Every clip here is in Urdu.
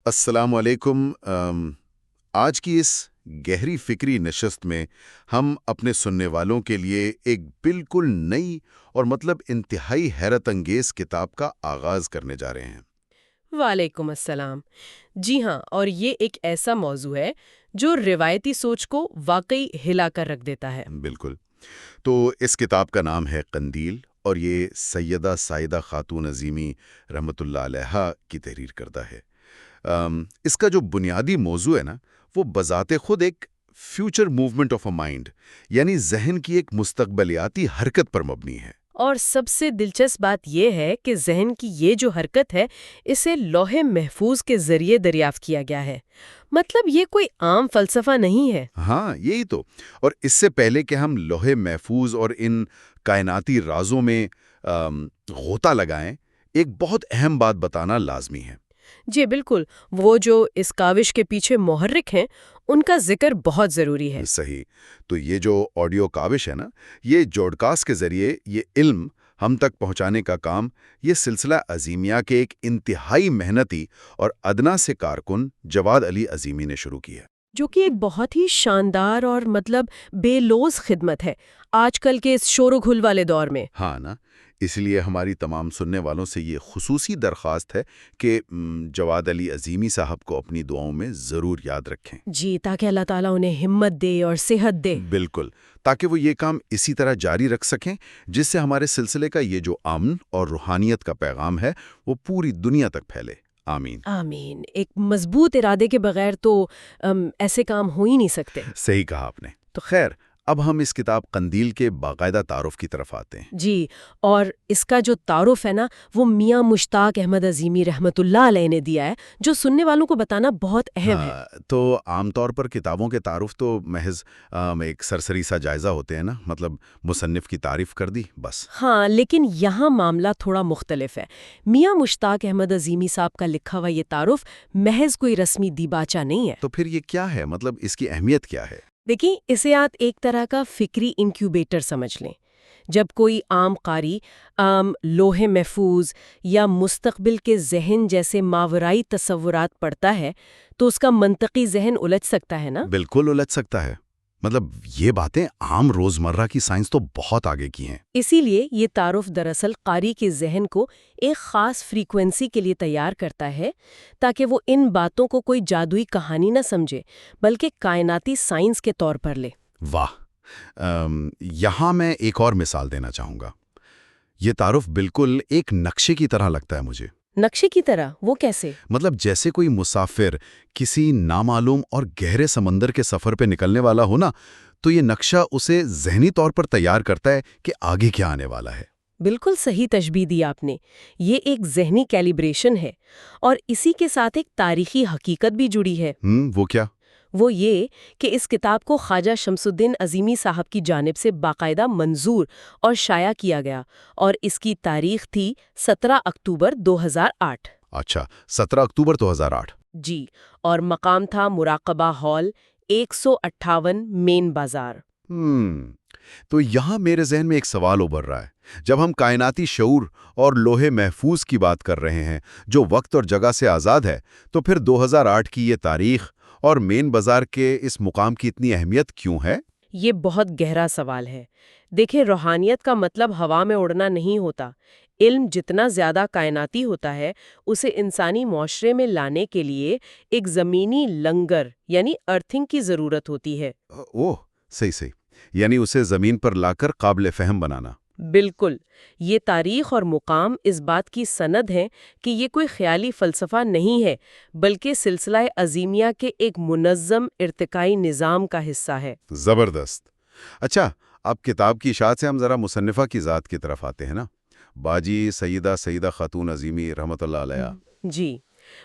السلام علیکم۔ آج کی اس گہری فکری نشست میں ہم اپنے سننے والوں کے لیے ایک بالکل نئی اور انتہائی حیرت انگیز کتاب کا آغاز کرنے جا رہے ہیں۔ وعلیکم السلام۔ جی ہاں، اور یہ ایک ایسا موضوع ہے جو روایتی سوچ کو واقعی ہلا کر رکھ دیتا ہے۔ بالکل۔ تو اس کتاب کا نام ہے قندیل، اور یہ سیدہ سائدہ خاتون عظیمی رحمۃ اللہ علیہا کی تحریر کردہ ہے۔ اس کا جو بنیادی موضوع ہے نا، وہ بذات خود ایک future movement of a mind, یعنی ذہن کی ایک مستقبلیاتی حرکت پر مبنی ہے۔ اور سب سے دلچسپ بات یہ ہے کہ ذہن کی یہ جو حرکت ہے، اسے لوح محفوظ کے ذریعے دریافت کیا گیا ہے۔ مطلب یہ کوئی عام فلسفہ نہیں ہے۔ ہاں، یہی تو۔ اور اس سے پہلے کہ ہم لوح محفوظ اور ان کائناتی رازوں میں غوطہ لگائیں، ایک بہت اہم بات بتانا لازمی ہے۔ جی بالکل، وہ جو اس کاوش کے پیچھے محرک ہیں، ان کا ذکر بہت ضروری ہے۔ صحیح۔ تو یہ جو آڈیو کاوش ہے نا، یہ جوڈکاسٹ کے ذریعے یہ علم ہم تک پہنچانے کا کام یہ سلسلہ عظیمیہ کے ایک انتہائی محنتی اور ادنا سے کارکن جواد علی عظیمی نے شروع کی ہے۔ جو کہ ایک بہت ہی شاندار اور بے لوث خدمت ہے آج کل کے اس شور و گل والے دور میں۔ ہاں نا، اس لیے ہماری تمام سننے والوں سے یہ خصوصی درخواست ہے کہ جواد علی عظیمی صاحب کو اپنی دعاؤں میں ضرور یاد رکھیں۔ جی، تاکہ اللہ تعالیٰ انہیں ہمت دے اور صحت دے۔ بالکل، تاکہ وہ یہ کام اسی طرح جاری رکھ سکیں، جس سے ہمارے سلسلے کا یہ جو امن اور روحانیت کا پیغام ہے وہ پوری دنیا تک پھیلے۔ آمین آمین۔ ایک مضبوط ارادے کے بغیر تو ایسے کام ہو ہی نہیں سکتے۔ صحیح کہا آپ نے۔ تو خیر، اب ہم اس کتاب قندیل کے باقاعدہ تعارف کی طرف آتے ہیں۔ جی، اور اس کا جو تعارف ہے نا، وہ میاں مشتاق احمد عظیمی رحمۃ اللہ علیہ نے دیا ہے، جو سننے والوں کو بتانا بہت اہم ہے۔ تو عام طور پر کتابوں کے تعارف تو محض ایک سرسری سا جائزہ ہوتے ہیں نا، مصنف کی تعریف کر دی بس۔ ہاں، لیکن یہاں معاملہ تھوڑا مختلف ہے۔ میاں مشتاق احمد عظیمی صاحب کا لکھا ہوا یہ تعارف محض کوئی رسمی دیباچہ نہیں ہے۔ تو پھر یہ کیا ہے؟ اس کی اہمیت کیا ہے؟ دیکھیں، اسے آپ ایک طرح کا فکری انکیوبیٹر سمجھ لیں۔ جب کوئی عام قاری لوح محفوظ یا مستقبل کے ذہن جیسے ماورائی تصورات پڑھتا ہے تو اس کا منطقی ذہن الجھ سکتا ہے نا؟ بالکل الجھ سکتا ہے۔ یہ باتیں عام روزمرہ کی سائنس تو بہت آگے کی ہیں۔ اسی لیے یہ تعارف دراصل قاری کے ذہن کو ایک خاص فریکوینسی کے لیے تیار کرتا ہے، تاکہ وہ ان باتوں کو کوئی جادوئی کہانی نہ سمجھے بلکہ کائناتی سائنس کے طور پر لے۔ واہ! یہاں میں ایک اور مثال دینا چاہوں گا۔ یہ تعارف بالکل ایک نقشے کی طرح لگتا ہے مجھے۔ نقشے کی طرح؟ وہ کیسے؟ جیسے کوئی مسافر کسی نامعلوم اور گہرے سمندر کے سفر پہ نکلنے والا ہو نا، تو یہ نقشہ اسے ذہنی طور پر تیار کرتا ہے کہ آگے کیا آنے والا ہے۔ بالکل صحیح تشبیہ دی آپ نے۔ یہ ایک ذہنی کیلیبریشن ہے، اور اسی کے ساتھ ایک تاریخی حقیقت بھی جڑی ہے۔ وہ کیا؟ وہ یہ کہ اس کتاب کو خواجہ شمس الدین عظیمی صاحب کی جانب سے باقاعدہ منظور اور شائع کیا گیا، اور اس کی تاریخ تھی 17 اکتوبر 2008۔ اچھا، 17 اکتوبر 2008۔ جی، اور مقام تھا مراقبہ ہال، 158 مین بازار۔ تو یہاں میرے ذہن میں ایک سوال ابھر رہا ہے۔ جب ہم کائناتی شعور اور لوح محفوظ کی بات کر رہے ہیں جو وقت اور جگہ سے آزاد ہے، تو پھر 2008 کی یہ تاریخ اور مین بازار کے اس مقام کی اتنی اہمیت کیوں ہے؟ یہ بہت گہرا سوال ہے۔ دیکھیں، روحانیت کا مطلب ہوا میں اڑنا نہیں ہوتا۔ علم جتنا زیادہ کائناتی ہوتا ہے، اسے انسانی معاشرے میں لانے کے لیے ایک زمینی لنگر یعنی ارتھنگ کی ضرورت ہوتی ہے۔ اوہ، صحیح۔ یعنی اسے زمین پر لا کر قابل فہم بنانا۔ بالکل۔ یہ تاریخ اور مقام اس بات کی سند ہے کہ یہ کوئی خیالی فلسفہ نہیں ہے، بلکہ سلسلہ عظیمیہ کے ایک منظم ارتقائی نظام کا حصہ ہے۔ زبردست۔ اچھا، اب کتاب کی اشاعت سے ہم ذرا مصنفہ کی ذات کی طرف آتے ہیں نا۔ باجی سیدہ خاتون عظیمی رحمۃ اللہ علیہ۔ جی،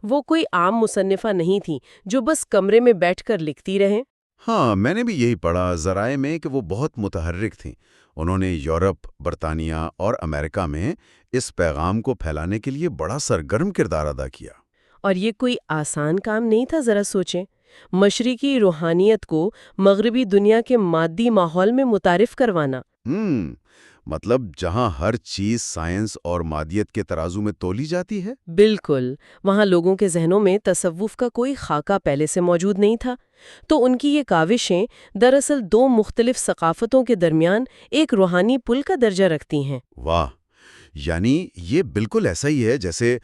وہ کوئی عام مصنفہ نہیں تھی جو بس کمرے میں بیٹھ کر لکھتی رہیں۔ ہاں، میں نے بھی یہی پڑھا ذرائع میں کہ وہ بہت متحرک تھیں۔ انہوں نے یورپ، برطانیہ اور امریکہ میں اس پیغام کو پھیلانے کے لیے بڑا سرگرم کردار ادا کیا۔ اور یہ کوئی آسان کام نہیں تھا، ذرا سوچیں۔ مشرقی روحانیت کو مغربی دنیا کے مادی ماحول میں متعارف کروانا۔ مطلب جہاں ہر چیز سائنس اور مادیت کے ترازو میں تولی جاتی ہے؟ بالکل، وہاں لوگوں کے ذہنوں میں تصوف کا کوئی خاکہ پہلے سے موجود نہیں تھا، تو ان کی یہ کاوشیں دراصل دو مختلف ثقافتوں کے درمیان ایک روحانی پل کا درجہ رکھتی ہیں۔ واہ، یعنی یہ بالکل ایسا ہی ہے جیسے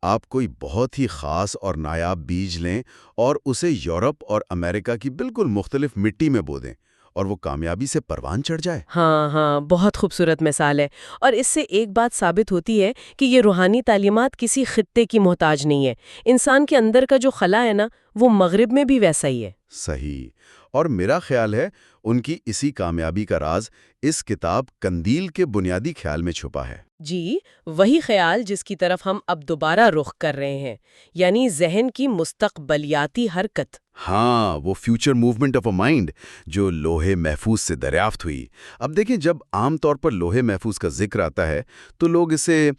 آپ کوئی بہت ہی خاص اور نایاب بیج لیں اور اسے یورپ اور امریکہ کی بالکل مختلف مٹی میں بو دیں اور وہ کامیابی سے پروان چڑھ جائے۔ ہاں ہاں، بہت خوبصورت مثال ہے، اور اس سے ایک بات ثابت ہوتی ہے کہ یہ روحانی تعلیمات کسی خطے کی محتاج نہیں ہے۔ انسان کے اندر کا جو خلا ہے نا، وہ مغرب میں بھی ویسا ہی ہے۔ صحیح، اور میرا خیال ہے ان کی اسی کامیابی کا راز اس کتاب قندیل کے بنیادی خیال میں چھپا ہے۔ جی، وہی خیال جس کی طرف ہم اب دوبارہ رخ کر رہے ہیں، یعنی ذہن کی مستقبلیاتی حرکت۔ ہاں، وہ future movement of a mind جو لوہے محفوظ سے دریافت ہوئی۔ اب دیکھیں، جب عام طور پر لوہے محفوظ کا ذکر آتا ہے تو لوگ اسے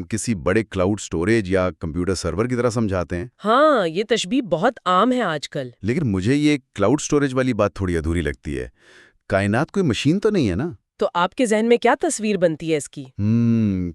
کسی بڑے کلاؤڈ سٹوریج یا کمپیوٹر سرور کی طرح سمجھاتے ہیں۔ ہاں، یہ تشبیہ بہت عام ہے آج کل۔ لیکن مجھے یہ کلاؤڈ سٹوریج والی بات تھوڑی ادھوری لگتی ہے۔ کائنات کوئی مشین تو نہیں ہے نا؟ تو آپ کے ذہن میں کیا تصویر بنتی ہے اس کی؟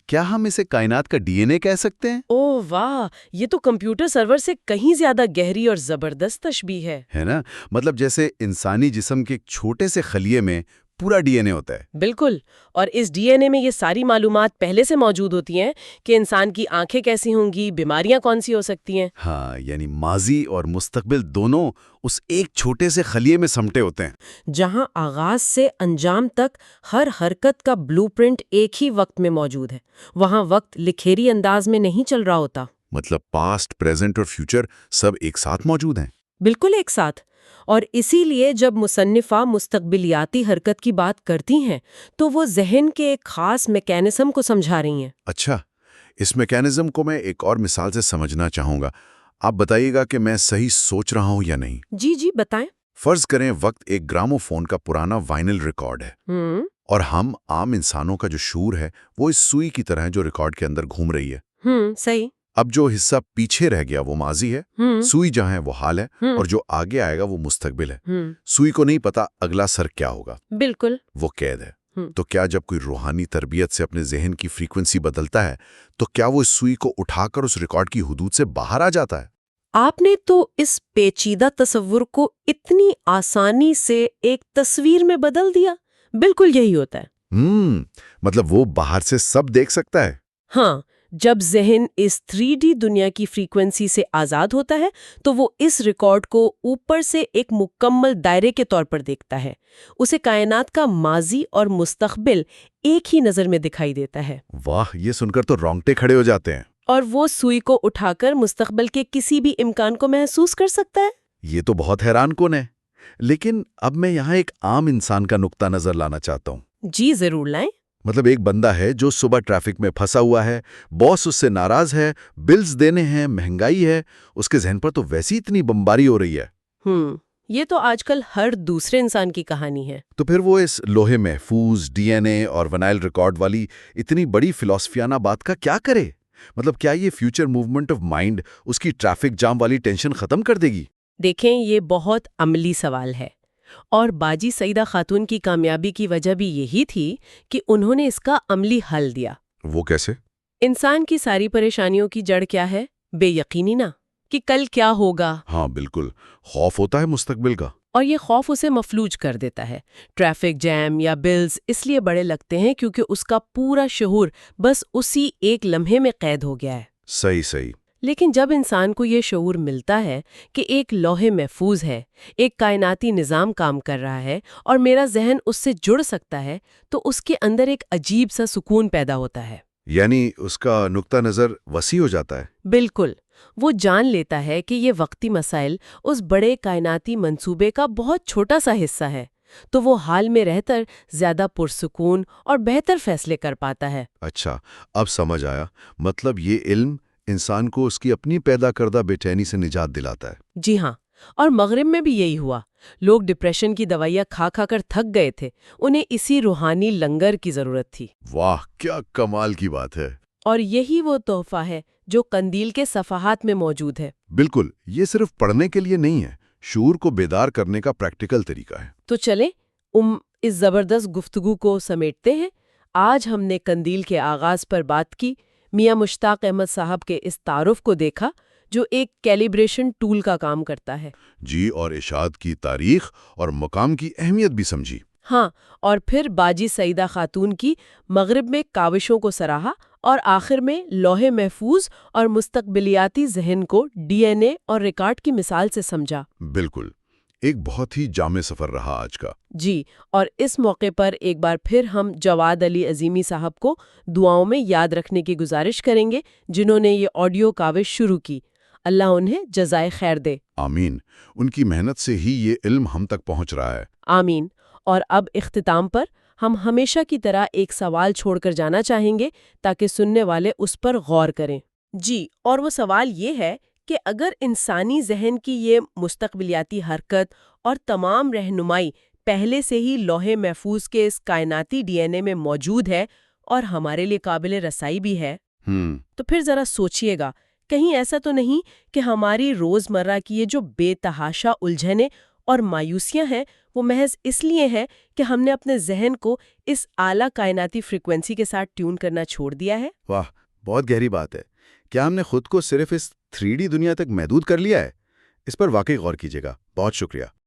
کیا ہم اسے کائنات کا ڈی این اے کہہ سکتے ہیں؟ اوہ واہ، یہ تو کمپیوٹر سرور سے کہیں زیادہ گہری اور زبردست تشبیہ ہے نا؟ مطلب جیسے انسانی جسم کے ایک چھوٹے سے خلیے میں پورا ڈی این اے ہوتا ہے۔ بالکل، اور اس ڈی این اے میں یہ ساری معلومات پہلے سے موجود ہوتی ہیں کہ انسان کی آنکھیں کیسی ہوں گی، بیماریاں کون سی ہو سکتی ہیں۔ ہاں، یعنی ماضی اور مستقبل دونوں اس ایک چھوٹے سے خلیے میں سمٹے ہوتے ہیں، جہاں آغاز سے انجام تک ہر حرکت کا بلو پرنٹ ایک ہی وقت میں موجود ہے۔ وہاں وقت لکھیری انداز میں نہیں چل رہا ہوتا۔ مطلب پاسٹ، پریزنٹ اور فیوچر سب ایک ساتھ موجود ہیں۔ بالکل ایک ساتھ، اور اسی لیے جب مصنفہ مستقبلیاتی حرکت کی بات کرتی ہیں تو وہ ذہن کے ایک خاص میکینزم کو سمجھا رہی ہیں۔ اچھا، اس میکینزم کو میں ایک اور مثال سے سمجھنا چاہوں گا۔ آپ بتائیے گا کہ میں صحیح سوچ رہا ہوں یا نہیں۔ جی جی، بتائیں۔ فرض کریں وقت ایک گرامو فون کا پرانا وائنل ریکارڈ ہے، اور ہم عام انسانوں کا جو شعور ہے وہ اس سوئی کی طرح ہے جو ریکارڈ کے اندر گھوم رہی ہے۔ صحیح۔ اب جو حصہ پیچھے رہ گیا وہ ماضی ہے، سوئی جہاں ہے وہ حال ہے، اور جو آگے آئے گا وہ مستقبل ہے۔ سوئی کو نہیں پتا اگلا سر کیا ہوگا، بالکل، وہ قید ہے۔ تو کیا جب کوئی روحانی تربیت سے اپنے ذہن کی فریکوینسی بدلتا ہے تو کیا وہ اس سوئی کو اٹھا کر اس ریکارڈ کی حدود سے باہر آ جاتا ہے؟ آپ نے تو اس پیچیدہ تصور کو اتنی آسانی سے ایک تصویر میں بدل دیا۔ بالکل یہی ہوتا ہے۔ مطلب وہ باہر سے سب دیکھ سکتا ہے؟ ہاں، جب ذہن اس 3D دنیا کی فریکوینسی سے آزاد ہوتا ہے تو وہ اس ریکارڈ کو اوپر سے ایک مکمل دائرے کے طور پر دیکھتا ہے۔ اسے کائنات کا ماضی اور مستقبل ایک ہی نظر میں دکھائی دیتا ہے۔ واہ، یہ سن کر تو رونگٹے کھڑے ہو جاتے ہیں۔ اور وہ سوئی کو اٹھا کر مستقبل کے کسی بھی امکان کو محسوس کر سکتا ہے۔ یہ تو بہت حیران کن ہے۔ لیکن اب میں یہاں ایک عام انسان کا نقطہ نظر لانا چاہتا ہوں۔ جی ضرور لائیں۔ مطلب ایک بندہ ہے جو صبح ٹریفک میں پھنسا ہوا ہے، باس اس سے ناراض ہے، بلز دینے ہیں، مہنگائی ہے، اس کے ذہن پر تو ویسی اتنی بمباری ہو رہی ہے۔ یہ تو آج کل ہر دوسرے انسان کی کہانی ہے۔ تو پھر وہ اس لوہے محفوظ، ڈی این اے اور ونائل ریکارڈ والی اتنی بڑی فلسفیانہ بات کا کیا کرے؟ مطلب کیا یہ فیوچر موومنٹ آف مائنڈ اس کی ٹریفک جام والی ٹینشن ختم کر دے گی؟ دیکھیں، یہ بہت عملی سوال ہے، اور باجی سعیدہ خاتون کی کامیابی کی وجہ بھی یہی تھی کہ انہوں نے اس کا عملی حل دیا۔ وہ کیسے؟ انسان کی ساری پریشانیوں کی جڑ کیا ہے؟ بے یقینی نا، کہ کل کیا ہوگا۔ ہاں بالکل، خوف ہوتا ہے مستقبل کا، اور یہ خوف اسے مفلوج کر دیتا ہے۔ ٹریفک جیم یا بلز اس لیے بڑے لگتے ہیں کیونکہ اس کا پورا شعور بس اسی ایک لمحے میں قید ہو گیا ہے۔ صحیح۔ لیکن جب انسان کو یہ شعور ملتا ہے کہ ایک لوہے محفوظ ہے، ایک کائناتی نظام کام کر رہا ہے اور میرا ذہن اس سے جڑ سکتا ہے، تو اس کے اندر ایک عجیب سا سکون پیدا ہوتا ہے۔ یعنی اس کا نقطہ نظر وسیع ہو جاتا ہے۔ بالکل، وہ جان لیتا ہے کہ یہ وقتی مسائل اس بڑے کائناتی منصوبے کا بہت چھوٹا سا حصہ ہے، تو وہ حال میں رہ کر زیادہ پرسکون اور بہتر فیصلے کر پاتا ہے۔ اچھا، اب سمجھ آیا۔ مطلب یہ علم انسان کو اس کی اپنی پیدا کردہ بے چینی سے نجات دلاتا ہے۔ جی ہاں، اور مغرب میں بھی یہی ہوا۔ لوگ ڈپریشن کی دوائیاں کھا کھا کر تھک گئے تھے، انہیں اسی روحانی لنگر کی ضرورت تھی۔ واہ، کیا کمال کی بات ہے۔ اور یہی وہ تحفہ ہے جو قندیل کے صفحات میں موجود ہے۔ بالکل، یہ صرف پڑھنے کے لیے نہیں ہے، شعور کو بیدار کرنے کا پریکٹیکل طریقہ ہے۔ تو چلیں اس زبردست گفتگو کو سمیٹتے ہیں۔ آج ہم نے قندیل کے آغاز پر بات کی، میاں مشتاق احمد صاحب کے اس تعارف کو دیکھا جو ایک کیلیبریشن ٹول کا کام کرتا ہے۔ جی، اور اشاعت کی تاریخ اور مقام کی اہمیت بھی سمجھی۔ ہاں، اور پھر باجی سعیدہ خاتون کی مغرب میں کاوشوں کو سراہا، اور آخر میں لوح محفوظ اور مستقبلیاتی ذہن کو ڈی این اے اور ریکارڈ کی مثال سے سمجھا۔ بالکل، ایک بہت ہی جامع سفر رہا آج کا۔ جی، اور اس موقع پر ایک بار پھر ہم جواد علی عظیمی صاحب کو دعاؤں میں یاد رکھنے کی گزارش کریں گے، جنہوں نے یہ آڈیو کاوش شروع کی۔ اللہ انہیں جزائے خیر دے۔ آمین۔ ان کی محنت سے ہی یہ علم ہم تک پہنچ رہا ہے۔ آمین۔ اور اب اختتام پر ہم ہمیشہ کی طرح ایک سوال چھوڑ کر جانا چاہیں گے تاکہ سننے والے اس پر غور کریں۔ جی، اور وہ سوال یہ ہے کہ اگر انسانی ذہن کی یہ مستقبلیاتی حرکت اور تمام رہنمائی پہلے سے ہی لوح محفوظ کے اس کائناتی ڈی این اے میں موجود ہے اور ہمارے لیے قابل رسائی بھی ہے، تو پھر ذرا سوچئے گا، کہیں ایسا تو نہیں کہ ہماری روزمرہ کی یہ جو بے تحاشا الجھنیں اور مایوسیاں ہیں وہ محض اس لیے ہیں کہ ہم نے اپنے ذہن کو اس اعلیٰ کائناتی فریکوینسی کے ساتھ ٹیون کرنا چھوڑ دیا ہے؟ واہ، بہت گہری بات ہے۔ کیا ہم نے خود کو صرف اس 3D دنیا تک محدود کر لیا ہے؟ اس پر واقعی غور کیجیے گا۔ بہت شکریہ۔